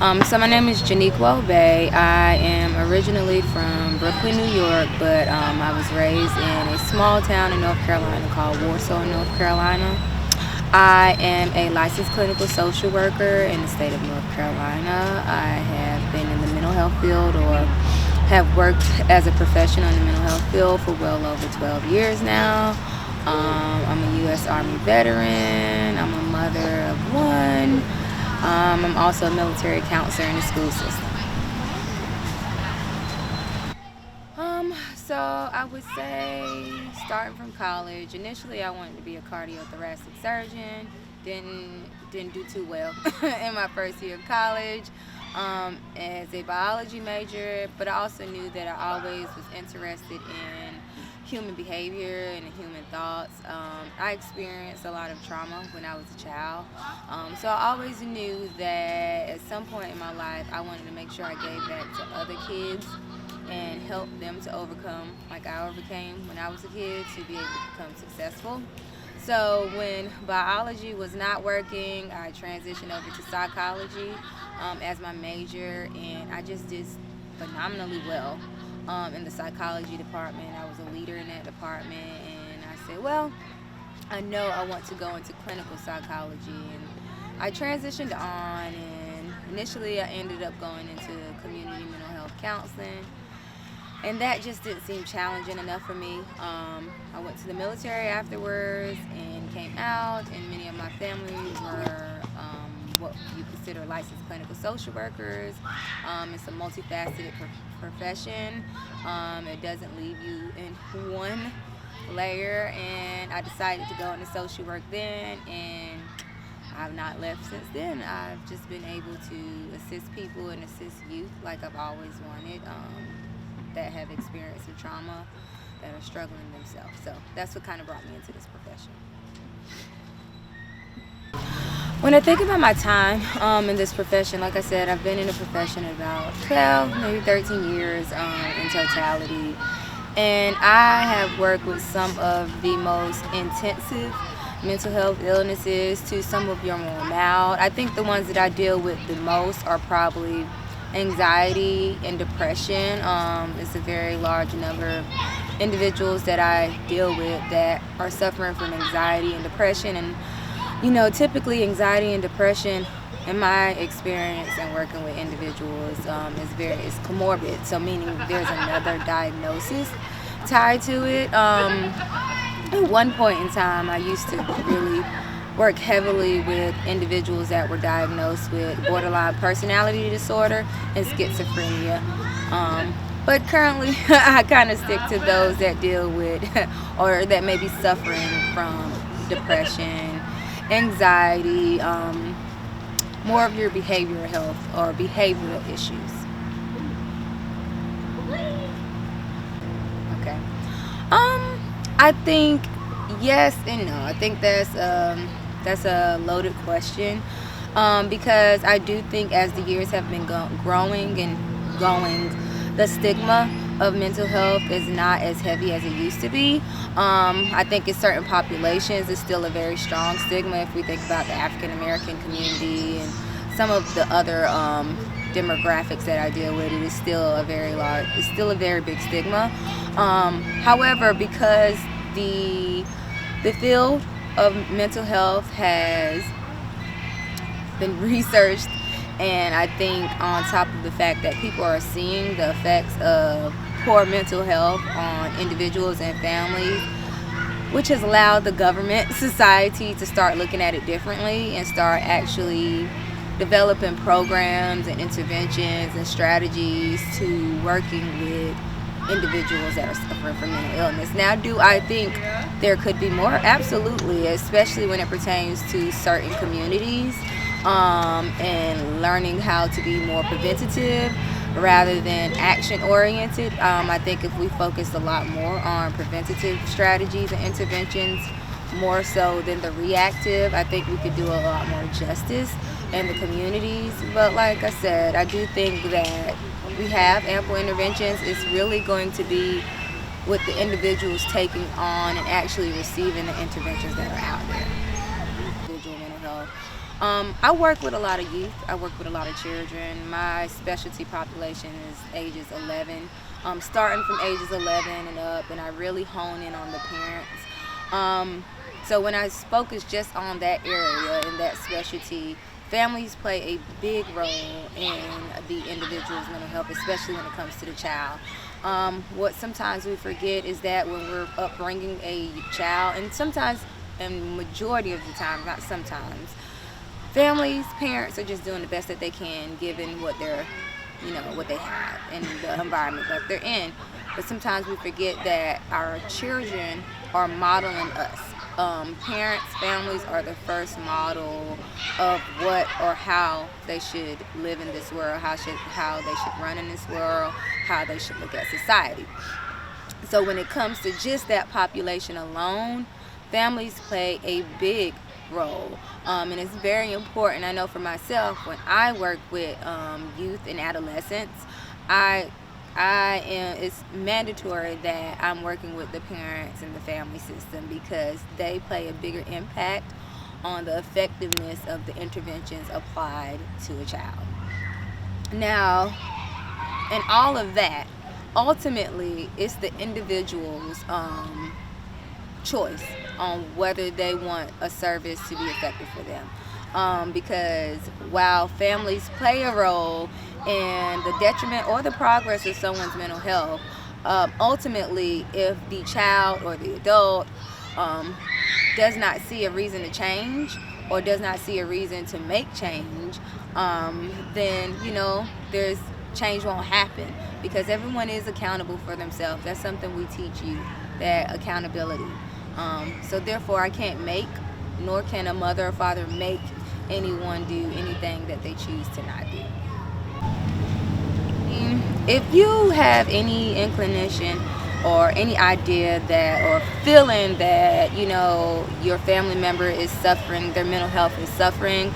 So my name is Janiqua Bay. I am originally from Brooklyn, New York, but I was raised in a small town in North Carolina called Warsaw, North Carolina. I am a licensed clinical social worker in the state of North Carolina. I have been in the mental health field or have worked as a professional in the mental health field for well over 12 years now. I'm a U.S. Army veteran. I'm a mother of one. I'm also a military counselor in the school system. So I would say starting from college, initially I wanted to be a cardiothoracic surgeon. Didn't do too well in my first year of college as a biology major, but I also knew that I always was interested in human behavior and human thoughts. I experienced a lot of trauma when I was a child, so I always knew that at some point in my life I wanted to make sure I gave back to other kids and help them to overcome like I overcame when I was a kid, to be able to become successful. So when biology was not working, I transitioned over to psychology as my major, and I just did phenomenally well in the psychology department. I was a leader in that department, and I said, well, I know I want to go into clinical psychology, and I transitioned on, and initially I ended up going into community mental health counseling, and that just didn't seem challenging enough for me. I went to the military afterwards and came out, and many of my family were what you consider licensed clinical social workers. It's a multifaceted profession. It doesn't leave you in one layer, and I decided to go into social work then, and I've not left since then. I've just been able to assist people and assist youth like I've always wanted, that have experienced some trauma, that are struggling themselves. So that's what kind of brought me into this profession. When I think about my time in this profession, like I said, I've been in the profession about 12, maybe 13 years in totality. And I have worked with some of the most intensive mental health illnesses to some of your more mild. I think the ones that I deal with the most are probably anxiety and depression. It's a very large number of individuals that I deal with that are suffering from anxiety and depression. And you know, typically anxiety and depression, in my experience and working with individuals, is comorbid. So meaning there's another diagnosis tied to it. At one point in time, I used to really work heavily with individuals that were diagnosed with borderline personality disorder and schizophrenia. But currently, I kind of stick to those that deal with or that may be suffering from depression, anxiety, more of your behavioral health or behavioral issues. Okay. I think yes and no. I think that's a loaded question, because I do think as the years have been growing and going, the stigma of mental health is not as heavy as it used to be. I think in certain populations it's still a very strong stigma. If we think about the African American community and some of the other demographics that I deal with, it is still a very big stigma. However, because the field of mental health has been researched, and I think on top of the fact that people are seeing the effects of poor mental health on individuals and families, which has allowed the government, society to start looking at it differently and start actually developing programs and interventions and strategies to working with individuals that are suffering from mental illness. Now, do I think there could be more? Absolutely, especially when it pertains to certain communities, and learning how to be more preventative rather than action oriented. I think if we focused a lot more on preventative strategies and interventions more so than the reactive, I think we could do a lot more justice in the communities. But like I said, I do think that we have ample interventions. It's really going to be with the individuals taking on and actually receiving the interventions that are out there. Individual mental health I work with a lot of youth. I work with a lot of children. My specialty population is ages 11, starting from ages 11 and up, and I really hone in on the parents. So when I focus just on that area and that specialty, families play a big role in the individual's mental health, especially when it comes to the child. What sometimes we forget is that when we're upbringing a child, and sometimes, and majority of the time, not sometimes, families, parents are just doing the best that they can given what they're, what they have and the environment that they're in. But sometimes we forget that our children are modeling us. Parents, families are the first model of what or how they should live in this world, how they should run in this world, how they should look at society. So when it comes to just that population alone, families play a big role, and it's very important. I know for myself, when I work with youth and adolescents, it's mandatory that I'm working with the parents and the family system, because they play a bigger impact on the effectiveness of the interventions applied to a child. Now, and all of that, ultimately, it's the individual's choice on whether they want a service to be effective for them. Because while families play a role in the detriment or the progress of someone's mental health, ultimately, if the child or the adult does not see a reason to change or does not see a reason to make change, then there's change won't happen, because everyone is accountable for themselves. That's something we teach you, that accountability. So therefore, I can't make, nor can a mother or father make anyone do anything that they choose to not do. If you have any inclination or any idea that, or feeling that, your family member is suffering, their mental health is suffering,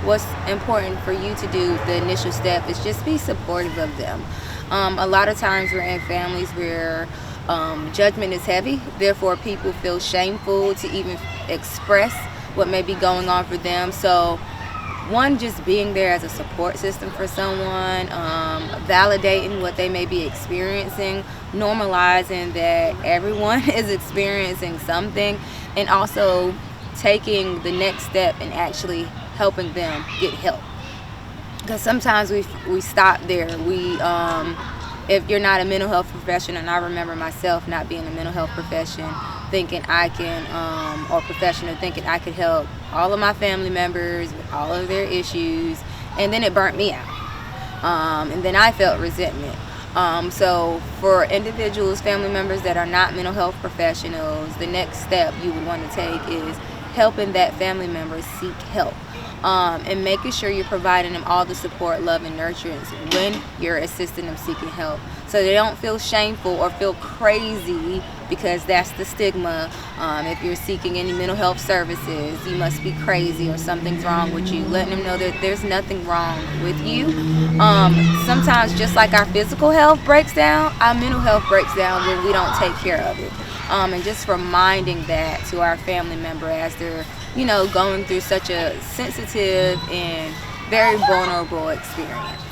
what's important for you to do, the initial step, is just be supportive of them. A lot of times we're in families where judgment is heavy, therefore people feel shameful to even express what may be going on for them. So one, just being there as a support system for someone, validating what they may be experiencing, normalizing that everyone is experiencing something, and also taking the next step and actually helping them get help. Because sometimes we stop there. If you're not a mental health professional, and I remember myself not being a mental health profession, thinking I can, or professional, thinking I could help all of my family members with all of their issues, and then it burnt me out, and then I felt resentment. So for individuals, family members that are not mental health professionals, the next step you would want to take is helping that family member seek help, and making sure you're providing them all the support, love, and nurturance when you're assisting them seeking help, so they don't feel shameful or feel crazy, because that's the stigma. If you're seeking any mental health services, you must be crazy or something's wrong with you. Letting them know that there's nothing wrong with you. Sometimes, just like our physical health breaks down, our mental health breaks down when we don't take care of it. And just reminding that to our family member as they're, going through such a sensitive and very vulnerable experience.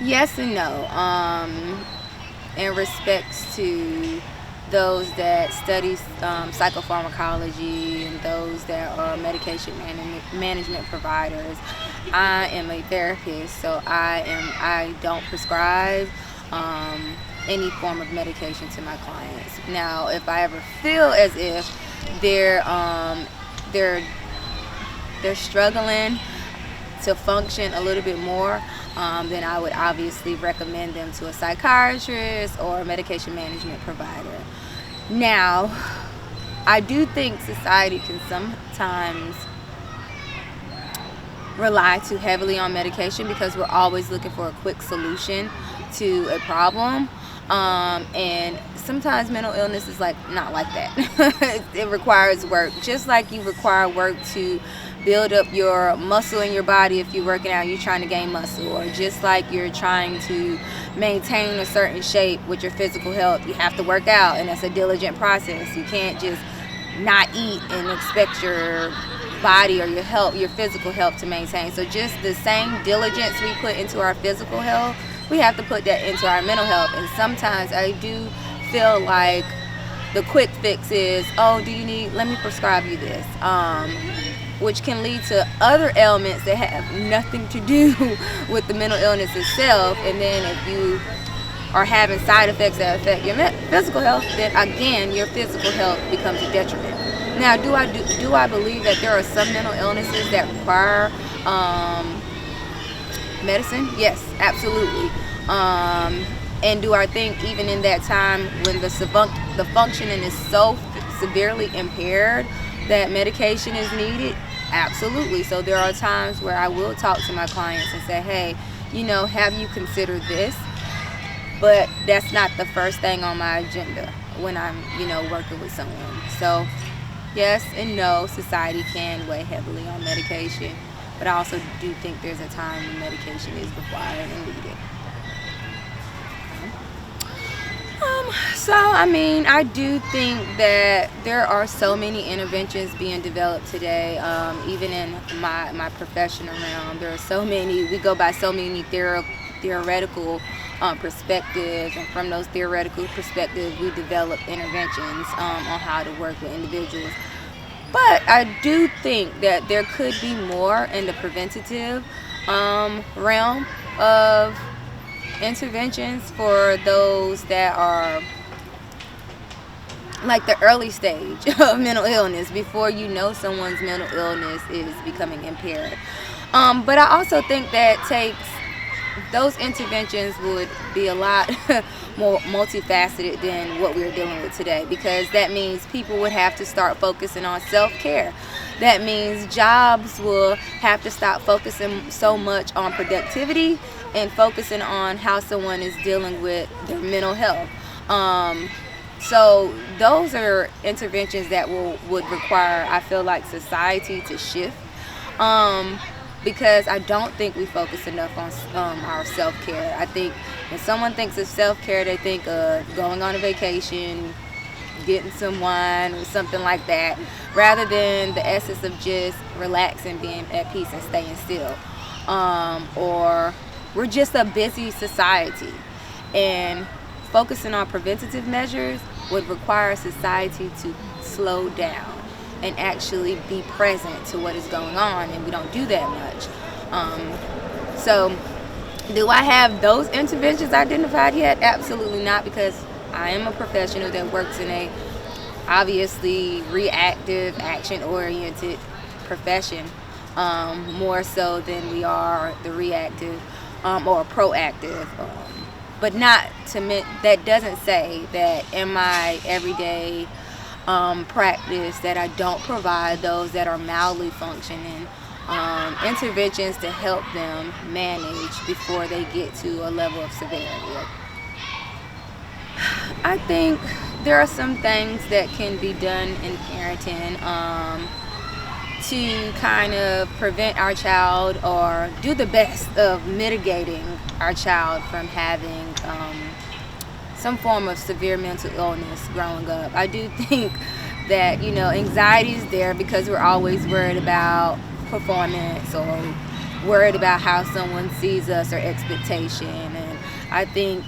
Yes and no. In respects to those that study psychopharmacology and those that are medication management providers, I am a therapist, so I don't prescribe any form of medication to my clients. Now, if I ever feel as if they're struggling to function a little bit more, then I would obviously recommend them to a psychiatrist or a medication management provider. Now, I do think society can sometimes rely too heavily on medication, because we're always looking for a quick solution to a problem, and sometimes mental illness is not like that. It requires work, just like you require work to build up your muscle in your body. If you're working out, you're trying to gain muscle, or just like you're trying to maintain a certain shape with your physical health, you have to work out, and that's a diligent process. You can't just not eat and expect your body or your health, your physical health, to maintain. So just the same diligence we put into our physical health, we have to put that into our mental health. And sometimes I do feel like the quick fix is, oh, do you need, let me prescribe you this, which can lead to other ailments that have nothing to do with the mental illness itself. And then if you are having side effects that affect your physical health, then again your physical health becomes a detriment. Now, do I believe that there are some mental illnesses that require medicine? Yes, absolutely. And do I think even in that time when the functioning is so severely impaired that medication is needed? Absolutely. So there are times where I will talk to my clients and say, hey, have you considered this? But that's not the first thing on my agenda when I'm, working with someone. So yes and no, society can weigh heavily on medication, but I also do think there's a time when medication is required and needed. So, I do think that there are so many interventions being developed today, even in my professional realm. There are so many, we go by so many theoretical perspectives, and from those theoretical perspectives, we develop interventions on how to work with individuals. But I do think that there could be more in the preventative realm of interventions for those that are like the early stage of mental illness, before someone's mental illness is becoming impaired. But I also think that those interventions would be a lot more multifaceted than what we're dealing with today, because that means people would have to start focusing on self-care. That means jobs will have to stop focusing so much on productivity and focusing on how someone is dealing with their mental health. So those are interventions that would require, I feel like, society to shift, because I don't think we focus enough on our self-care. I think when someone thinks of self-care, they think of going on a vacation, getting some wine or something like that, rather than the essence of just relaxing, being at peace and staying still. Or we're just a busy society, and focusing on preventative measures would require society to slow down and actually be present to what is going on, and we don't do that much. So do I have those interventions identified yet? Absolutely not, because I am a professional that works in a obviously reactive, action-oriented profession, more so than we are the reactive or proactive. But that doesn't say that in my everyday practice that I don't provide those that are mildly functioning interventions to help them manage before they get to a level of severity. I think there are some things that can be done in parenting to kind of prevent our child, or do the best of mitigating our child from having some form of severe mental illness growing up. I do think that anxiety is there because we're always worried about performance or worried about how someone sees us or expectation. And I think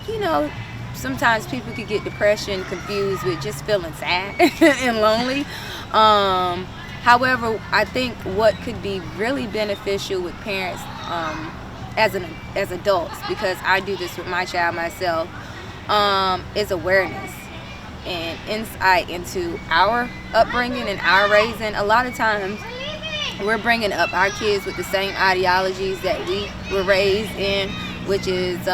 sometimes people could get depression confused with just feeling sad and lonely. However, I think what could be really beneficial with parents as adults, because I do this with my child myself, is awareness and insight into our upbringing and our raising. A lot of times we're bringing up our kids with the same ideologies that we were raised in, which is